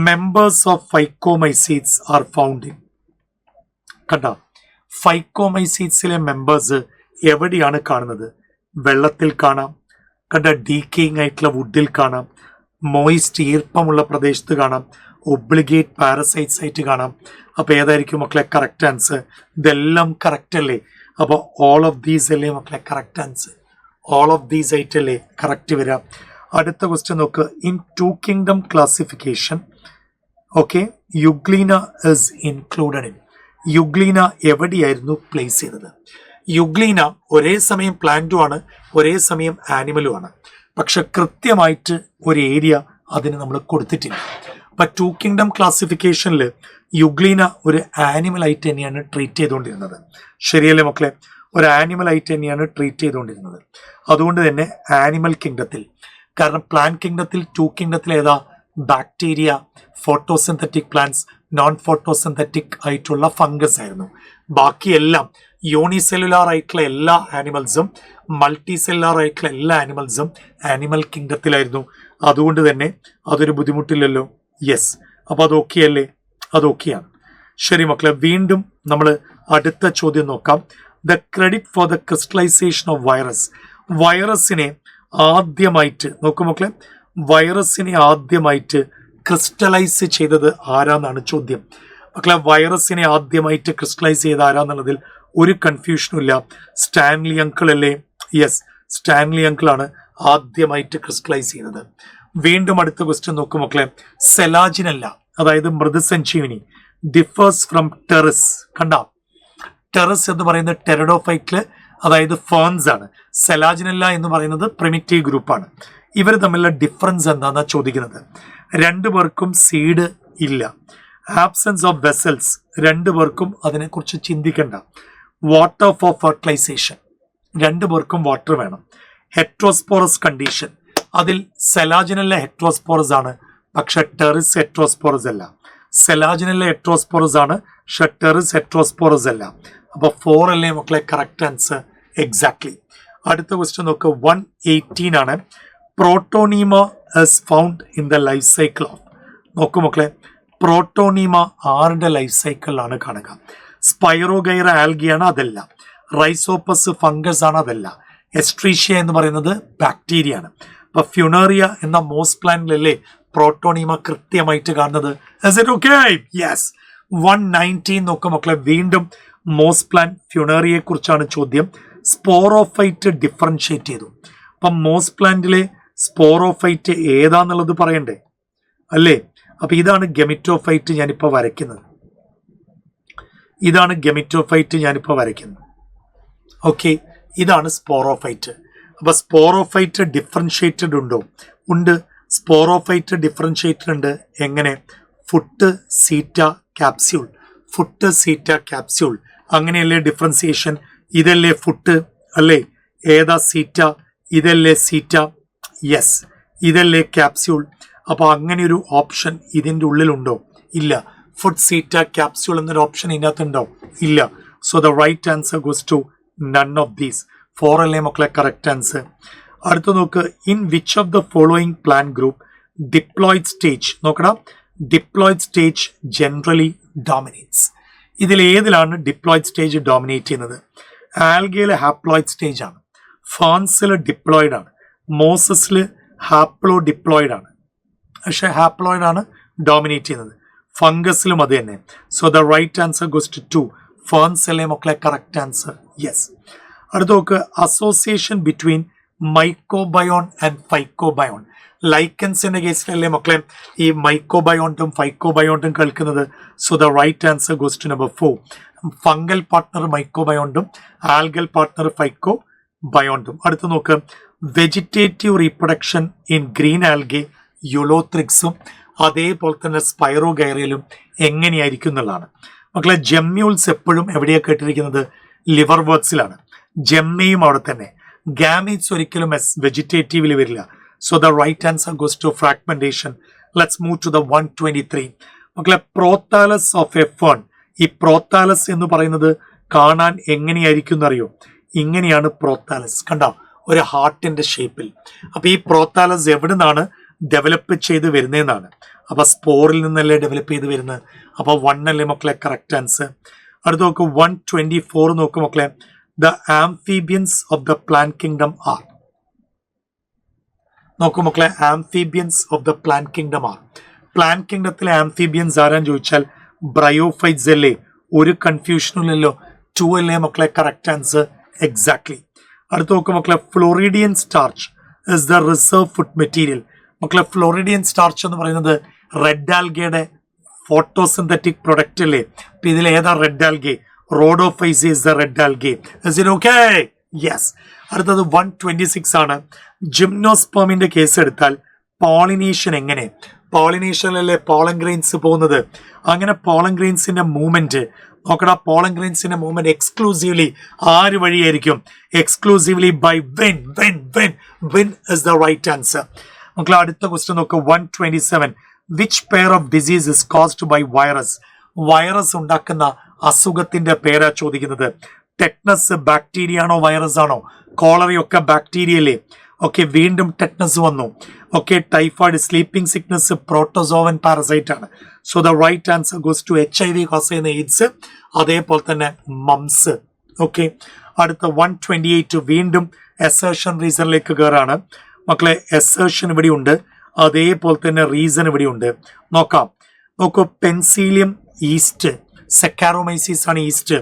Members of phycomycetes are found in. കണ്ട, ഫൈക്കോമൈസീറ്റ്സിലെ മെമ്പേഴ്സ് എവിടെയാണ് കാണുന്നത്? വെള്ളത്തിൽ കാണാം. കണ്ട, ഡീക്കേയിങ് ആയിട്ടുള്ള വുഡിൽ കാണാം. മോയിസ്റ്റ് ഈർപ്പമുള്ള പ്രദേശത്ത് കാണാം. ഒബ്ലിഗേറ്റ് പാരസൈറ്റ്സ് ആയിട്ട് കാണാം. അപ്പോൾ ഏതായിരിക്കും മക്കളെ കറക്റ്റ് ആൻസർ? ഇതെല്ലാം കറക്റ്റ് അല്ലേ? അപ്പോൾ ഓൾ ഓഫ് ദീസ് അല്ലേ മക്കളെ correct answer? All of these ആയിട്ടല്ലേ കറക്റ്റ് വരാം. അടുത്ത ക്വസ്റ്റ്യൻ നോക്ക്. In 2 kingdom classification, okay, euglena is included in. Euglena എവിടെയായിരുന്നു പ്ലേസ് ചെയ്തത്? യുഗ്ലീന ഒരേ സമയം പ്ലാന്റും ആണ്, ഒരേ സമയം ആനിമലും ആണ്. പക്ഷെ കൃത്യമായിട്ട് ഒരു ഏരിയ അതിന് നമ്മൾ കൊടുത്തിട്ടില്ല. അപ്പം 2 kingdom ക്ലാസിഫിക്കേഷനിൽ യുഗ്ലീന ഒരു ആനിമൽ ആയിട്ട് തന്നെയാണ് ട്രീറ്റ് ചെയ്തുകൊണ്ടിരുന്നത്. ശരിയല്ലേ മക്കളെ? ഒരു ആനിമൽ ആയിട്ട് തന്നെയാണ് ട്രീറ്റ് ചെയ്തുകൊണ്ടിരുന്നത്. അതുകൊണ്ട് തന്നെ ആനിമൽ കിങ്ഡത്തിൽ, കാരണം പ്ലാന്റ് കിങ്ഡത്തിൽ 2 kingdom ഏതാ? Bacteria, photosynthetic plants, non photosynthetic ആയിട്ടുള്ള ഫംഗസ് ആയിരുന്നു. ബാക്കിയെല്ലാം യൂണിസെല്ലുലാർ ആയിട്ടുള്ള എല്ലാ ആനിമൽസും മൾട്ടി സെല്ലുലാർ ആയിട്ടുള്ള എല്ലാ ആനിമൽസും ആനിമൽ കിങ്ഡത്തിലായിരുന്നു. അതുകൊണ്ട് തന്നെ അതൊരു ബുദ്ധിമുട്ടില്ലല്ലോ. യെസ്. അപ്പോൾ അത് ഓക്കെ അല്ലേ? അത് ഓക്കെയാണ്. ശരി മക്കളെ, വീണ്ടും നമ്മൾ അടുത്ത ചോദ്യം നോക്കാം. The credit for the crystallisation of virus. വൈറസിനെ ആദ്യമായിട്ട് നോക്കൂ മക്കളെ, വൈറസിനെ ആദ്യമായിട്ട് ക്രിസ്റ്റലൈസ് ചെയ്തത് ആരാന്നാണ് ചോദ്യം. മക്കളെ, വൈറസിനെ ആദ്യമായിട്ട് ക്രിസ്റ്റലൈസ് ചെയ്ത ആരാന്നുള്ളതിൽ ഒരു കൺഫ്യൂഷനും ഇല്ല. സ്റ്റാൻലി അങ്കിൾ അല്ലേ? യെസ്, സ്റ്റാൻലി അങ്കിൾ ആണ് ആദ്യമായിട്ട് ക്രിസ്റ്റലൈസ് ചെയ്യുന്നത്. വീണ്ടും അടുത്ത ക്വസ്റ്റ്യൻ നോക്കും മക്കളെ. സെലാജിനല്ല, അതായത് മൃദുസഞ്ജീവിനി, ഡിഫേഴ്സ് ഫ്രം ടെറസ്. കണ്ട, ടെറസ് എന്ന് പറയുന്നത് ടെറഡോഫൈറ്റില്, അതായത് ഫേൺസ് ആണ്. സെലാജിനല്ല എന്ന് പറയുന്നത് പ്രിമിറ്റീവ് ഗ്രൂപ്പാണ്. ഇവർ തമ്മിലുള്ള ഡിഫറൻസ് എന്താണെന്നാണ് ചോദിക്കുന്നത്. 2 പേർക്കും സീഡ് ഇല്ല. ആബ്സെൻസ് ഓഫ് വെസൽസ്, 2 പേർക്കും അതിനെക്കുറിച്ച് ചിന്തിക്കണ്ട. വാട്ടർ ഫോർ ഫെർട്ടിലൈസേഷൻ, 2 പേർക്കും വാട്ടർ വേണം. ഹെട്രോസ്പോറസ് കണ്ടീഷൻ, അതിൽ സെലാജിനല്ല ഹെട്രോസ്പോറസ് ആണ്, പക്ഷെ ടെറിസ് ഹെട്രോസ്പോറസ് അല്ല. സെലാജിനല്ല ഹെട്രോസ്പോറസ് ആണ്, പക്ഷെ ടെറിസ് ഹെട്രോസ്പോറസ് അല്ല. അപ്പോൾ 4 അല്ലേ മക്കളെ കറക്റ്റ് ആൻസർ? എക്സാക്ട്ലി. അടുത്ത ക്വസ്റ്റ്യൻ നോക്ക്. 118 ആണ്. Protonema is found in the life cycle of. നോക്കൂ മക്കളെ, പ്രോട്ടോണീമ ആരുടെ ലൈഫ് സൈക്കിളിലാണ് കാണുക? സ്പൈറോഗൈറ ആൽഗിയാണ്, അതല്ല. റൈസോപ്പസ് ഫംഗസ് ആണ്, അതല്ല. എസ്ട്രീഷ്യ എന്ന് പറയുന്നത് ബാക്ടീരിയ ആണ്. അപ്പൊ ഫ്യൂണേറിയ എന്ന മോസ് പ്ലാന്റിലല്ലേ പ്രോട്ടോണീമ കൃത്യമായിട്ട് കാണുന്നത്? Is it okay? യെസ്. 119 നോക്കാം മക്കളെ. വീണ്ടും മോസ് പ്ലാന്റ് ഫ്യൂണേറിയയെ കുറിച്ചാണ് ചോദ്യം. സ്പോറോഫൈറ്റ് ഡിഫറൻഷിയേറ്റ് ചെയ്തു. അപ്പം മോസ് പ്ലാന്റിലെ സ്പോറോഫൈറ്റ് ഏതാന്നുള്ളത് പറയണ്ടേ അല്ലേ? അപ്പൊ ഇതാണ് ഗെമിറ്റോഫൈറ്റ് ഞാനിപ്പോൾ വരയ്ക്കുന്നത്. ഇതാണ് ഗെമിറ്റോഫൈറ്റ് ഞാനിപ്പോൾ വരയ്ക്കുന്നത്. ഓക്കെ, ഇതാണ് സ്പോറോഫൈറ്റ്. അപ്പൊ സ്പോറോഫൈറ്റ് ഡിഫറൻഷിയേറ്റഡ് ഉണ്ടോ? ഉണ്ട്. സ്പോറോഫൈറ്റ് ഡിഫറൻഷിയേറ്റഡ് ഉണ്ട്. എങ്ങനെ? Foot, seta, capsule. Foot, seta, capsule, അങ്ങനെയല്ലേ ഡിഫറൻസിയേഷൻ? ഇതല്ലേ ഫുട്ട് അല്ലേ? ഏതാ സീറ്റ? ഇതല്ലേ സീറ്റ? യെസ്. ഇതല്ലേ ക്യാപ്സ്യൂൾ? അപ്പോൾ അങ്ങനെ ഒരു ഓപ്ഷൻ ഇതിൻ്റെ ഉള്ളിലുണ്ടോ? ഇല്ല. ഫുഡ്, സീറ്റ, ക്യാപ്സ്യൂൾ എന്നൊരു ഓപ്ഷൻ ഇതിനകത്തുണ്ടോ? ഇല്ല. So the right answer goes to none of these. 4 അല്ലേ മക്കളെ കറക്റ്റ് ആൻസർ? അടുത്ത നോക്ക്. In which of the following plant group diploid stage, നോക്കണം, ഡിപ്ലോയിഡ് സ്റ്റേജ് ജനറലി ഡോമിനേറ്റ്സ്. ഇതിൽ ഏതിലാണ് ഡിപ്ലോയിഡ് സ്റ്റേജ് ഡോമിനേറ്റ് ചെയ്യുന്നത്? ആൽഗയിൽ ഹാപ്ലോയിഡ് സ്റ്റേജ് ആണ്. ഫേൺസിൽ ഡിപ്ലോയിഡ് ആണ്. മോസസിൽ ഹാപ്ലോ ഡിപ്ലോയിഡ് ആണ്. പക്ഷെ ഹാപ്ലോയിഡ് ആണ് ഡോമിനേറ്റ് ചെയ്യുന്നത്. ഫംഗസിലും അത് തന്നെ. So the right answer goes to 2. Ferns അല്ലേ മക്കളെ കറക്റ്റ് ആൻസർ? യെസ്. അടുത്ത നോക്ക്. Association between mycobiont and phycobiont. ലൈക്കൻസിന്റെ കേസിലല്ലേ മക്കളെ ഈ മൈക്കോബയോണ്ടും ഫൈക്കോബയോണ്ടും കേൾക്കുന്നത്? So the right answer goes to number 4. Fungal partner മൈക്കോബയോണ്ടും ആൽഗൽ പാർട്ട്ണർ ഫൈക്കോബയോണ്ടും. അടുത്ത് നോക്ക്. Vegetative reproduction in green algae യുലോത്രിക്സും അതേപോലെ തന്നെ സ്പൈറോഗൈറയിലും എങ്ങനെയായിരിക്കും എന്നുള്ളതാണ് മക്കളെ. ജെമ്യൂൾസ് എപ്പോഴും എവിടെയാണ് കേട്ടിരിക്കുന്നത്? ലിവർ വേർഡ്സിലാണ്. ജെമ്മയും അവിടെ തന്നെ. ഗാമീറ്റ്സ് ഒരിക്കലും വെജിറ്റേറ്റീവിൽ വരില്ല. So the right answer goes to fragmentation. Let's move to the 123. മക്കളെ പ്രോത്താലസ് ഓഫ് എ ഫേൺ. ഈ പ്രോത്താലസ് എന്ന് പറയുന്നത് കാണാൻ എങ്ങനെയായിരിക്കും എന്നറിയോ? ഇങ്ങനെയാണ് പ്രോത്താലസ്. കണ്ടോ, ഒരു ഹാർട്ടിന്റെ ഷേപ്പിൽ. അപ്പൊ ഈ പ്രോത്താലസ് എവിടെ നിന്നാണ് ഡെവലപ്പ് ചെയ്ത് വരുന്നതെന്നാണ്. അപ്പൊ സ്പോറിൽ നിന്നല്ലേ ഡെവലപ്പ് ചെയ്ത് വരുന്നത്. അപ്പൊ 1 അല്ലേ മക്കളെ കറക്റ്റ് ആൻസർ. അടുത്ത് നോക്ക് 124 നോക്ക് മക്കളെ. The amphibians of the plant kingdom are. നോക്കൂ മക്കളെ, amphibians of the plant kingdom are. Plant കിങ്ഡത്തിലെ ആംഫീബിയൻസ് ആരാന്ന് ചോദിച്ചാൽ ബ്രയോഫൈറ്റ്സ് അല്ലേ? ഒരു കൺഫ്യൂഷനും ഇല്ലല്ലോ. 2 അല്ലേ മക്കളെ കറക്റ്റ് ആൻസർ. എക്സാക്ട്ലി. അടുത്ത് നോക്ക് മക്കളെ, Floridean starch is the reserve food material. മക്കളെ ഫ്ലോറിഡിയൻ സ്റ്റാർച്ച് എന്ന് പറയുന്നത് റെഡ് ആൽഗയുടെ ഫോട്ടോസിന്തറ്റിക് പ്രൊഡക്റ്റ് അല്ലേ? അപ്പൊ ഇതിൽ ഏതാ red algae? Rhodophyceae is the red algae. Is it okay? Yes. അടുത്തത് 126 ആണ്. ജിംനോസ്പേമിന്റെ കേസ് എടുത്താൽ പോളിനേഷൻ എങ്ങനെ? പോളിനേഷനിലല്ലേ പോളൻ ഗ്രെയിൻസ് പോകുന്നത്. അങ്ങനെ പോളൻ ഗ്രെയിൻസിന്റെ മൂവ്മെന്റ് നോക്കടാ. പോളൻ ഗ്രെയിൻസിന്റെ മൂവ്മെന്റ് എക്സ്ക്ലൂസീവ്ലി ആര് വഴിയായിരിക്കും? Exclusively by wind. Wind is the right answer. മക്കളെ അടുത്ത ക്വസ്റ്റ്യൻ നോക്ക്. 127. Which pair of disease is caused by virus? Virus ഉണ്ടാക്കുന്ന അസുഖത്തിന്റെ പേരാ ചോദിക്കുന്നത്. ടെറ്റ്നസ് ബാക്ടീരിയ ആണോ വൈറസ് ആണോ? കോളറയൊക്കെ ബാക്ടീരിയ അല്ലേ? ഓക്കെ, വീണ്ടും ടെറ്റ്നസ് വന്നു. Okay, typhoid, sleeping sickness protozoan parasite ആണ്. So the right answer goes to HIV cause ചെയ്യുന്ന എയ്ഡ്സ്, അതേപോലെ തന്നെ മംസ്. ഓക്കെ, അടുത്ത 128 വീണ്ടും എസേർഷൻ റീസണിലേക്ക് കയറാണ് മക്കളെ. എസേർഷൻ ഇവിടെ ഉണ്ട്, അതേപോലെ തന്നെ റീസൺ ഇവിടെ ഉണ്ട്. നോക്കൂ, പെൻസീലിയം ഈസ്റ്റ്, സെക്കാരോമൈസിസ് ആണ് ഈസ്റ്റ്,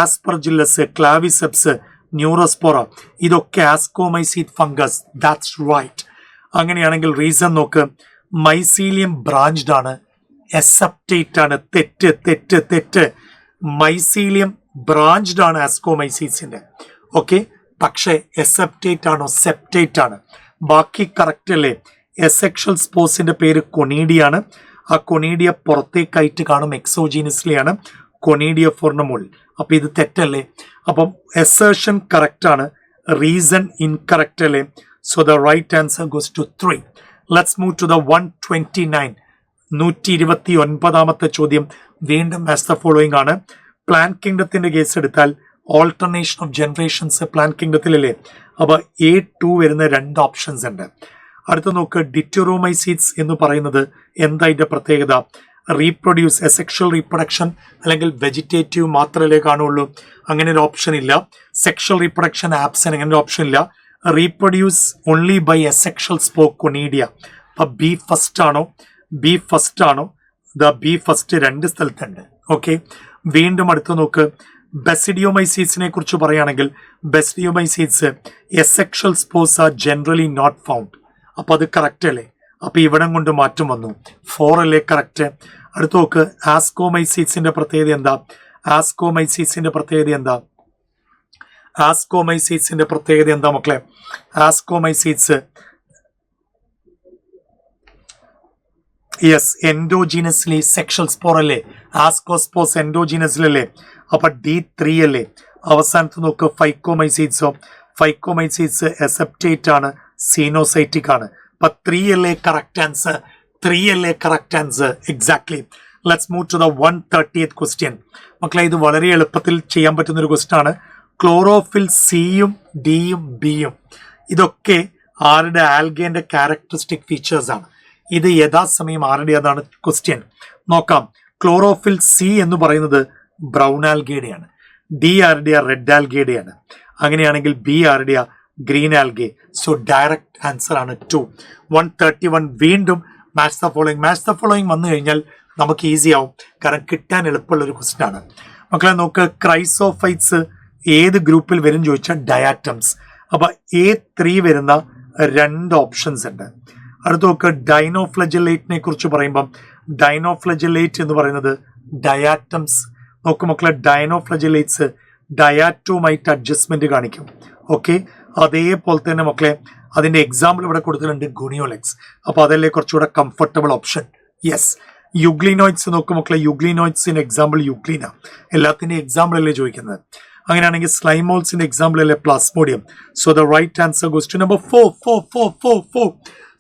ആസ്പെർജില്ലസ്, ക്ലാവിസെപ്സ്, ന്യൂറോസ്പോറ, ഇതൊക്കെ ആസ്കോമൈസീറ്റ് ഫംഗസ്. That's right. അങ്ങനെയാണെങ്കിൽ റീസൺ നോക്ക്. മൈസീലിയം ബ്രാഞ്ച്ഡ് ആണ്, എസെപ്റ്റേറ്റ് ആണ്. തെറ്റ്. മൈസീലിയം ബ്രാഞ്ച്ഡ് ആണ് ആസ്കോമൈസീസിന്റെ. ഓക്കെ, പക്ഷേ എസെപ്റ്റേറ്റ് ആണോ? സെപ്റ്റേറ്റ് ആണ്. ബാക്കി കറക്റ്റ് അല്ലേ? എസെക്ഷൽ സ്പോസിന്റെ പേര് കൊണീഡിയാണ്. ആ കൊണീഡിയ പുറത്തേക്കായിട്ട് കാണും, എക്സോജീനസ്ലി ആണ്. കൊണീഡിയ ഫോർണമുൾ. അപ്പൊ ഇത് തെറ്റല്ലേ? അപ്പം എസേർഷൻ കറക്റ്റ് ആണ്, റീസൺ ഇൻകറക്റ്റ് അല്ലേ? So the right answer goes to 3. Let's move to the 129. 129ാമത്തെ ചോദ്യം വീണ്ടും ആസ് ദ ഫോളോയിങ് ആണ്. പ്ലാന്റ് കിങ്ഡത്തിന്റെ കേസ് എടുത്താൽ ഓൾട്ടർനേഷൻ ഓഫ് ജനറേഷൻസ് പ്ലാന്റ് കിങ്ഡത്തിലല്ലേ? അപ്പൊ A2 വരുന്ന 2 ഓപ്ഷൻസ് ഉണ്ട്. അടുത്ത നോക്ക്, ഡിറ്ററോമൈസീറ്റ്സ് എന്ന് പറയുന്നത് എന്താ ഇതിന്റെ പ്രത്യേകത? റീപ്രൊഡ്യൂസ്, എസെക്ഷൽ റീപ്രൊഡക്ഷൻ അല്ലെങ്കിൽ വെജിറ്റേറ്റീവ് മാത്രമല്ലേ കാണുള്ളൂ? അങ്ങനെ ഒരു ഓപ്ഷൻ ഇല്ല. സെക്ഷൽ റീപ്രൊഡക്ഷൻ ആബ്സെന്റ്, അങ്ങനെ ഒരു ഓപ്ഷൻ ഇല്ല. Reproduce only by asexual spores conidia. അപ്പൊ ബി ഫസ്റ്റ് ആണോ? ദ ബി ഫസ്റ്റ് 2 സ്ഥലത്തുണ്ട്. ഓക്കെ, വീണ്ടും അടുത്ത് നോക്ക്. ബെസിഡിയോമൈസീസിനെ കുറിച്ച് പറയുകയാണെങ്കിൽ basidiomycetes asexual spores are generally not found. അപ്പൊ അത് കറക്റ്റ് അല്ലേ? അപ്പൊ ഇവിടം കൊണ്ട് മാറ്റം വന്നു. 4 അല്ലേ കറക്റ്റ്? അടുത്ത് നോക്ക്. ആസ്കോമൈസീസിന്റെ പ്രത്യേകത എന്താ? ആസ്കോമൈസീസിന്റെ പ്രത്യേകത എന്താ മക്കളെ? ആസ്കോമൈസീസ് യെസ്, എൻഡോജീനസ്ലി സെക്ഷൽ സ്പോർ അല്ലേ? ആസ്കോസ്പോസ് എൻഡോജീനസിലല്ലേ? അപ്പൊ D3 അല്ലേ? അവസാനത്ത് നോക്ക്. ഫൈക്കോമൈസീസ് എസെപ്റ്റേറ്റ് ആണ്, സീനോസൈറ്റിക് ആണ്. അപ്പൊ 3 അല്ലേ correct answer. Exactly. Let's move to the 130th question. മക്കളെ ഇത് വളരെ എളുപ്പത്തിൽ ചെയ്യാൻ പറ്റുന്ന ഒരു ക്വസ്റ്റ്യൻ ആണ്. ക്ലോറോഫിൽ സിയും ഡിയും ബിയും ഇതൊക്കെ ആരുടെ ആൽഗേന്റെ ക്യാരക്ടറിസ്റ്റിക് ഫീച്ചേഴ്സ് ആണ്. ഇത് യഥാസമയം ആരുടെ അതാണ് ക്വസ്റ്റ്യൻ. നോക്കാം. ക്ലോറോഫിൽ സി എന്ന് പറയുന്നത് ബ്രൗൺ ആൽഗയുടെയാണ്. ഡി ആരുടെയാ? റെഡ് ആൽഗയുടെയാണ്. അങ്ങനെയാണെങ്കിൽ ബി ആരുടെയാ? Green algae. So direct answer ആണ് 2. 131 വീണ്ടും മാച്ച് ദ ഫോളോയിങ് വന്നു കഴിഞ്ഞാൽ നമുക്ക് ഈസി ആവും, കാരണം കിട്ടാൻ എളുപ്പമുള്ള ഒരു ക്വസ്റ്റ്യൻ ആണ്. മക്കളെ നോക്ക്. ക്രൈസോഫൈറ്റ്സ് ഏത് ഗ്രൂപ്പിൽ വരും ചോദിച്ചാൽ ഡയാറ്റംസ്. അപ്പൊ A3 വരുന്ന 2 ഓപ്ഷൻസ് ഉണ്ട്. അടുത്ത് നോക്ക്. ഡൈനോഫ്ലജലേറ്റിനെ കുറിച്ച് പറയുമ്പം ഡൈനോഫ്ലജലേറ്റ് എന്ന് പറയുന്നത് ഡയാറ്റംസ്. നോക്ക് മക്കളെ, ഡൈനോഫ്ലജലേറ്റ്സ് ഡയാറ്റോമായിട്ട് അഡ്ജസ്റ്റ്മെന്റ് കാണിക്കും. ഓക്കെ, അതേപോലെ തന്നെ മക്കളെ അതിന്റെ എക്സാമ്പിൾ ഇവിടെ കൊടുത്തിട്ടുണ്ട്, ഗുണിയോലെക്സ്. അപ്പൊ അതല്ലേ കുറച്ചുകൂടെ കംഫർട്ടബിൾ ഓപ്ഷൻ. യെസ്. യുഗ്ലിനോയിഡ്സ് നോക്ക് മക്കളെ. യുഗ്ലിനോയിഡ്സിന്റെ എക്സാമ്പിൾ യുഗ്ലീന. എല്ലാത്തിന്റെ എക്സാമ്പിൾ അല്ലേ ചോദിക്കുന്നത്. അങ്ങനെയാണെങ്കിൽ സ്ലൈമോൾസിന്റെ എക്സാമ്പിൾ അല്ലേ Plasmodium. So the right answer goes to number 4.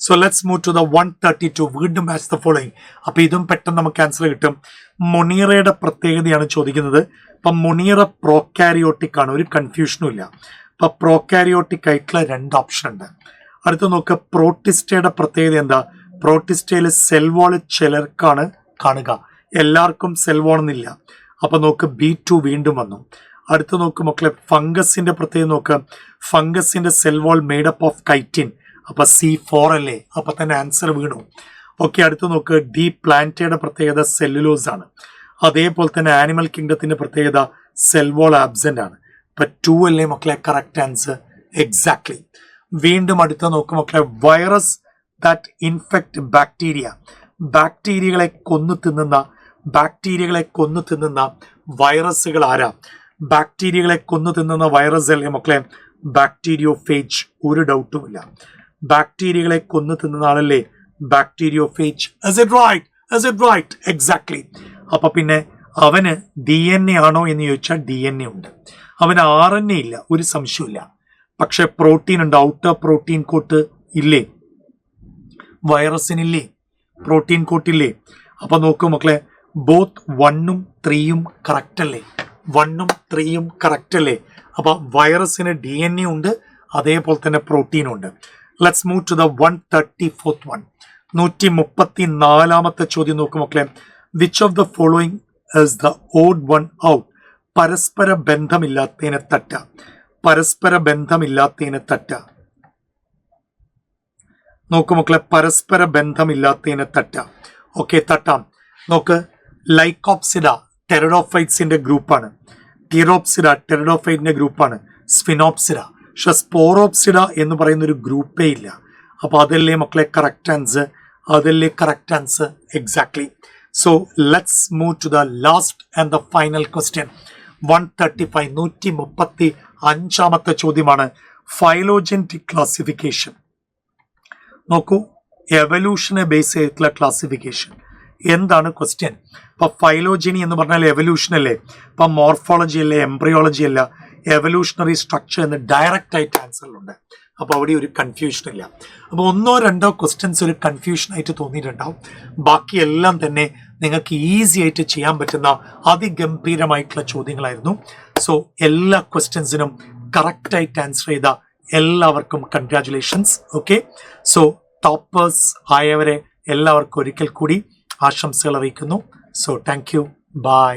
So let's move to the 132. വീണ്ടും മാച്ച് ദ ഫോളോയിങ്. അപ്പൊ ഇതും പെട്ടെന്ന് നമുക്ക് ആൻസർ കിട്ടും. മൊണീറയുടെ പ്രത്യേകതയാണ് ചോദിക്കുന്നത്. അപ്പൊ മൊണീറ പ്രോകാരിയോട്ടിക് ആണ്, ഒരു കൺഫ്യൂഷനും ഇല്ല. അപ്പൊ പ്രോകാരിയോട്ടിക് ആയിട്ടുള്ള 2 ഓപ്ഷൻ ഉണ്ട്. അടുത്ത നോക്ക്, പ്രോട്ടിസ്റ്റയുടെ പ്രത്യേകത എന്താ? പ്രോട്ടിസ്റ്റയിൽ സെൽ വാൾ ചിലർക്കാണ് കാണുക, എല്ലാവർക്കും സെൽ വാൾ എന്നില്ല. അപ്പൊ നോക്ക് B2 വീണ്ടും വന്നു. അടുത്ത് നോക്ക് മക്കളെ, ഫംഗസിന്റെ പ്രത്യേകത നോക്ക്, ഫംഗസിന്റെ cell wall made up of chitin. അപ്പൊ C4 അല്ലേ, അപ്പൊ തന്നെ ആൻസർ വീണു. ഓക്കെ, അടുത്ത് നോക്ക്, ഡി പ്ലാന്റയുടെ പ്രത്യേകത സെല്ലുലോസ് ആണ്. അതേപോലെ തന്നെ ആനിമൽ കിങ്ഡത്തിന്റെ പ്രത്യേകത സെൽ വാൾ ആബ്സെന്റ് ആണ്. അപ്പൊ 2 അല്ലേ മക്കളെ കറക്റ്റ് ആൻസർ? എക്സാക്ട്ലി. വീണ്ടും അടുത്ത നോക്ക് മക്കളെ, വൈറസ് ദാറ്റ് ഇൻഫെക്ട് ബാക്ടീരിയ. ബാക്ടീരിയകളെ കൊന്നു തിന്നുന്ന വൈറസുകൾ ആരാ? ബാക്ടീരിയകളെ കൊന്നു തിന്നുന്ന വൈറസ് അല്ലേ മക്കളെ ബാക്ടീരിയോഫേജ്? ഒരു ഡൗട്ടും ഇല്ല, ബാക്ടീരിയകളെ കൊന്നു തിന്നുന്ന ആളല്ലേ bacteriophage. Is it right? Exactly. അപ്പൊ പിന്നെ അവന് DNA ആണോ എന്ന് ചോദിച്ചാൽ DNA ഉണ്ട്. അവന് RNA ഇല്ല, ഒരു സംശയമില്ല. പക്ഷെ പ്രോട്ടീൻ ഉണ്ട്, ഔട്ടർ പ്രോട്ടീൻ കോട്ട് ഇല്ലേ വൈറസിനില്ലേ? പ്രോട്ടീൻ കോട്ടില്ലേ? അപ്പൊ നോക്കൂ മക്കളെ, ബോത്ത് 1ഉം 3ഉം കറക്റ്റ് അല്ലേ? 1ഉം 3ഉം കറക്റ്റ് അല്ലേ? അപ്പൊ വൈറസിന് DNA ഉണ്ട്, അതേപോലെ തന്നെ പ്രോട്ടീനും ഉണ്ട്. Let's move to the 134th one. 134ാമത്തെ ചോദ്യം നോക്കൂ മക്കളെ, which of the following is the odd one out? പരസ്പര ബന്ധമില്ലാത്തതിനെ തട്ട. പരസ്പര ബന്ധമില്ലാത്തതിനെ തട്ട. നോക്കൂ മക്കളെ, പരസ്പര ബന്ധമില്ലാത്തതിനെ തട്ട. ഓക്കെ, തട്ടാം. നോക്ക്, ലൈക്കോപ്സിഡ ടെറഡോഫൈറ്റ്സിന്റെ ഗ്രൂപ്പാണ്. ടീറോപ്സിഡ ടെറഡോഫൈറ്റിന്റെ ഗ്രൂപ്പാണ്. സ്ഫിനോപ്സിഡ. പക്ഷെ സ്പോറോപ്സിഡ എന്ന് പറയുന്ന ഒരു ഗ്രൂപ്പേ ഇല്ല. അപ്പൊ അതല്ലേ മക്കളെ കറക്റ്റ് ആൻസർ? അതല്ലേ correct answer? Exactly. So let's move to the last and the final question. 135 135ാമത്തെ ചോദ്യമാണ് ഫൈലോജനറ്റിക് ക്ലാസിഫിക്കേഷൻ. നോക്കൂ, എവല്യൂഷനെ ബേസ് ചെയ്തിട്ടുള്ള ക്ലാസിഫിക്കേഷൻ. എന്താണ് ക്വസ്റ്റ്യൻ? ഇപ്പൊ ഫൈലോജനി എന്ന് പറഞ്ഞാൽ എവല്യൂഷൻ അല്ലേ? ഇപ്പൊ മോർഫോളജി അല്ലേ, എംബ്രിയോളജി അല്ല, എവല്യൂഷണറി സ്ട്രക്ചർ എന്ന് ഡയറക്റ്റ് ആയിട്ട് ആൻസറിലുണ്ട്. അപ്പൊ അവിടെ ഒരു കൺഫ്യൂഷൻ ഇല്ല. അപ്പൊ 1-2 ക്വസ്റ്റ്യൻസ് ഒരു കൺഫ്യൂഷൻ ആയിട്ട് തോന്നിയിട്ടുണ്ടാവും. ബാക്കിയെല്ലാം തന്നെ നിങ്ങൾക്ക് ഈസി ആയിട്ട് ചെയ്യാൻ പറ്റുന്ന അതിഗംഭീരമായിട്ടുള്ള ചോദ്യങ്ങളായിരുന്നു. സോ എല്ലാ ക്വസ്റ്റ്യൻസിനും കറക്റ്റ് ആയിട്ട് ആൻസർ ചെയ്ത എല്ലാവർക്കും കൺഗ്രാറ്റുലേഷൻസ്. ഓക്കെ, സോ ടോപ്പേഴ്സ് ആയവരെ എല്ലാവർക്കും ഒരിക്കൽ കൂടി ആശംസകൾ അറിയിക്കുന്നു. So thank you, by.